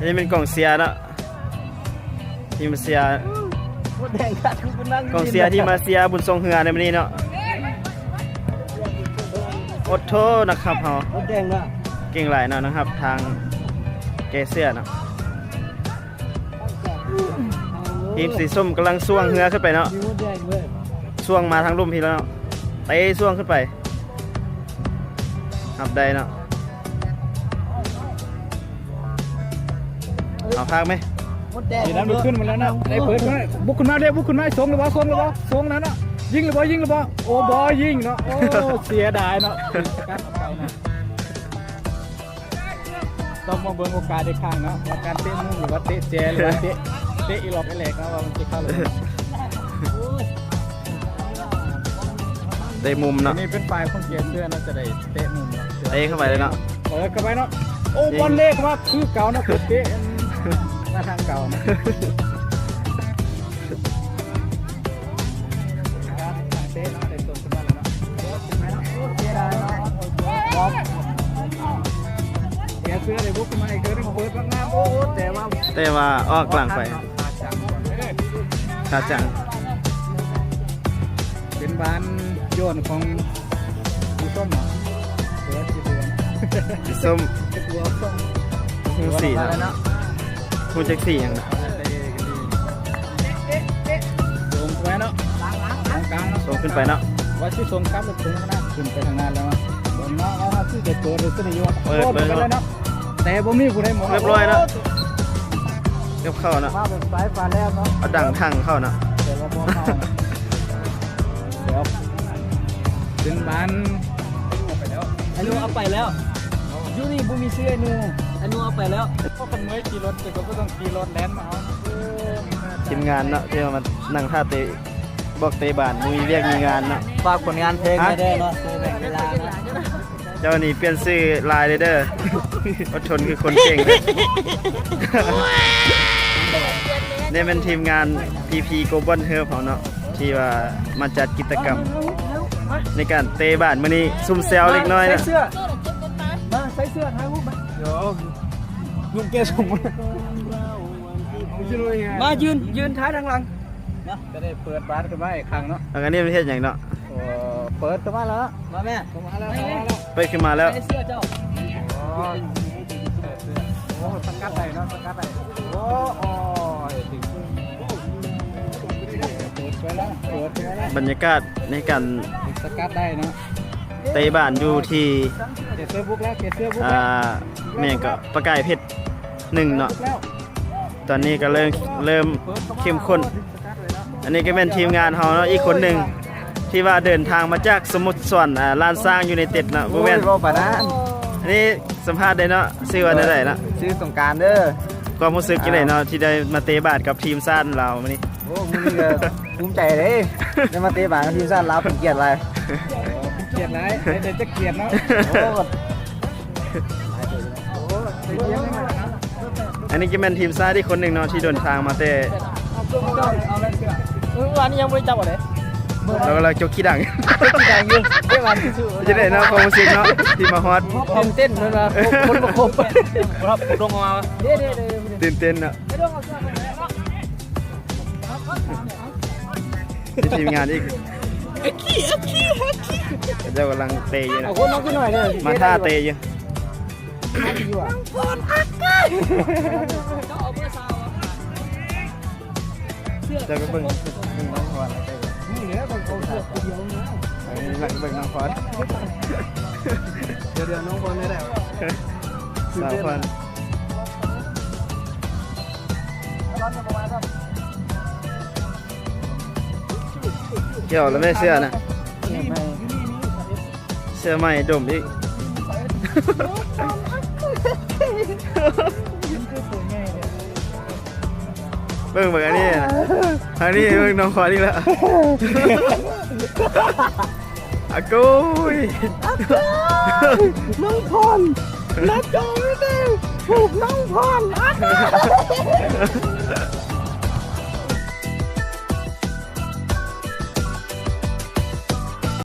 นี่เป็นกล่องเสียเนาะที่มาเสียกล่องเสียที่มาเสียบุญทรงเฮือในวันนี้เนาะอดโทษนะครับเฮาเก่งหลายเนาะนะครับทางแกเสื้อเนาะทีมสีส้มกำลังส่วงเฮือขึ้นไปเนาะส่วงมาทางลุ่มพี่แล้วเนาะเตะส่วงขึ้นไปหับได้เนาะเอาพากไหมดีน้ำดูขึ้นมาแล้วนะไอ้เปิดมาบุกขึ้นมาเรียกบุกขึ้นมาส่งหรือเปล่าส่งหรือเปล่าส่งแล้วนะยิงหรือเปล่ายิงหรือเปล่าโอ้บอยิงเนาะโอ้เสียดายเนาะต้องมาเบิ่งโอกาสได้ข้างเนาะว่าการเตะมุมหรือว่าเตะแจหรือว่าเตะอีหลอกไอ้แหลกนะว่ามันจะเข้าหรือได้มุมเนาะนี่เป็นฝ่ายคนเกียร์เสื้อน่าจะได้เตะมุมเนาะเตะเข้าไปเลยเนาะเข้าไปเนาะโอ้บอลเล็กมากคือเก่านะคือเตะหน้าทางเก่านะเตะเนาะได้ส่งขึ้นมาแล้วเนาะเสียดายเนาะแกเสื้อเลยบุกขึ้นมาอีกเดินเปิดงามโอ้แต่ว่าออกกลางไปขาจังเป็นบ้านโยนของสีส้มเนาะเสือสีส้มตัวส้มสีเนาะคุณแจ็คสี่อย่างนะส่งไปเนาะกลางส่งขึ้นไปเนาะว่าที่ส่งกลับถึงนะขึ้นไปทางนั้นแล้วเนาะเนาะเอาที่เด็ดตัวหรือที่นายกเปิดเลยเนาะแต่บ่มีผู้ใดมองเรียบร้อยเนาะยกเข้าเนาะมาแบบสายฟ้าแล้วเนาะเอาดังทั้งเข้าเนาะแต่ว่าบ่เข้าเดี๋ยวเป็นบ้านไปแล้วไอ้นูเอาไปแล้วยูนี่บุมีซื้อไอ้นูเอาไปแล้วก็คนเมื่อขี่รถแต่ก็ต้องขี่รถแลนมาเอาทีมงานเนาะที่มานั่งท่าเตะบอกเตะบานมีเรียกมีงานเนาะฝากผลงานเพลงได้เนาะแบ่งเวลานะเจ้านี่เปลี่ยนชื่อลายเลยเด้ออดทนคือคนเก่งนี่เป็นทีมงาน PP Global Hub เขาเนาะที่ว่ามาจัดกิจกรรมในการเตะบานมื้อนี้ซุ่มแซวเล็กน้อยนะใส่เสื้อมาใส่เสื้อถ่ายรูปมาเดี๋ยวลุงแกส่งมายืนท้ายทางหลังนะจะได้เปิดบ้านกันไว้อีกครั้งเนาะอันนี้ประเทศอย่างเนาะเปิดกันมาแล้วมาแม่มาแล้วไปขึ้นมาแล้วใส่เสื้อเจ้าโอ้สกัดได้เนาะสกัดได้โอ้ถึงบรรยากาศในการสกัดได้เนาะเตะบ้านอยู่ที่เสื้อบุ๊กแล้วเสื้อบุ๊กแม่ก็ประกายเพชร1เนาะตอนนี้ก็เริ่มเข้มข้นอันนี้ก็เป็นทีมงานเฮาเนาะอีกคนหนึ่งที่ว่าเดินทางมาจากสมุทรสวรรค์ลานสร้างอยู่ในเต็ดเนาะบ่แม่นอันนี้สัมภาษณ์ได้เนาะชื่อว่าได้เนาะชื่อสงการเด้อความรู้สึกจังได๋เนาะที่ได้มาเตะบาสกับทีมชาติลาวมื้อนี้โอ้มื้อนี้ก็ภูมิใจเด้ได้มาเตะบาสกับทีมชาติลาวเป็นเกียรติหลายเกียรติหลายเดี๋ยวจะเกียรติเนาะอันนี้ก็เป็นทีมชาติที่คนหนึ่งเนาะที่เดินทางมาเตะวันนี้ยังไม่จับอะไรเรากำลังจกขี้ดังอยู่ได้วันที่สุดจะได้เนาะความรู้สึกเนาะที่มาฮอตเต้นเลยนะคนประคบครับลงมาตื่นเต้นเนาะทีมงานอีกเจ้ากำลังเตะอยู่นะมาท่าเตะอยู่จะไปเบิ่งน้องพรนี่เหลือคนเขาเสือกเดียวนะหลังเบิ่งน้องพรเดี๋ยวน้องพรไม่ได้สาวพรเกี่ยวแล้วไม่เสื้อนะเสื้อใหม่ดมอีกเบิ่งอันนี้นะอันนี้เบิ่งน้องขออีกแล้วอากุยน้องพรนัดจองไม่ได้ถูกน้องพร